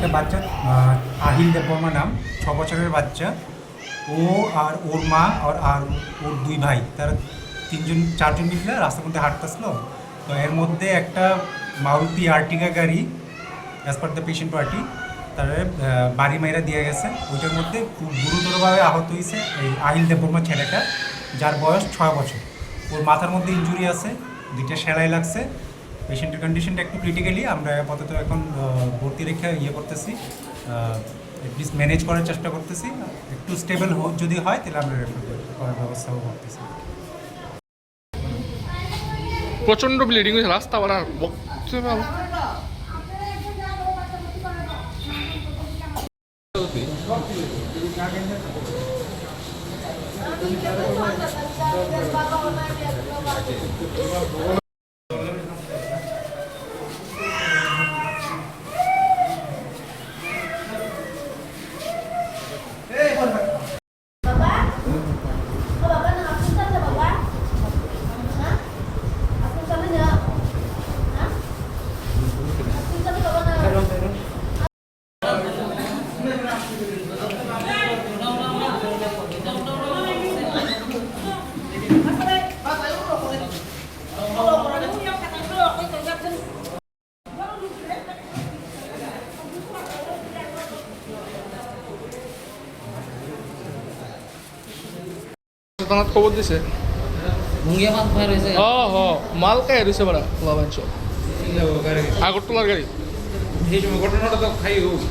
একটা বাচ্চা আহিল দেববর্মা নাম, 6 বছরের বাচ্চা। ও আর ওর মা আর ওর 2 ভাই, তারা 4জন মিলে রাস্তার মধ্যে হাঁটতেছিল। তো এর মধ্যে একটা মারুতি আর্টিকা গাড়ি, as per the patient party, তারা বাড়ি মাইরা দিয়ে গেছে। ওইটার মধ্যে খুব গুরুতরভাবে আহত হয়েছে এই আহিল দেববর্মা ছেলেটা, যার বয়স 6 বছর। ওর মাথার মধ্যে ইনজুরি আছে, 2টা সেলাই লাগছে। পেশেন্টের কন্ডিশনটা একটু ক্রিটিক্যালি, আমরা আপাতত এখন ভর্তি রেখে করতেছি, অ্যাটলিস্ট ম্যানেজ করার চেষ্টা করতেছি। একটু স্টেবল যদি হয় তাহলে আমরা রেফার করার ব্যবস্থাও করতেছি। প্রচন্ড ব্লিডিং হয়েছে, রাস্তা আবার আর বকতে পারবো। খবর দিছে মুঙ্গিয়া মাছ ভাই রয়েছে মাল খাই রয়েছে বাড়া আগরতলার গাড়ি এই সময় ঘটনাটা তো খাই হোক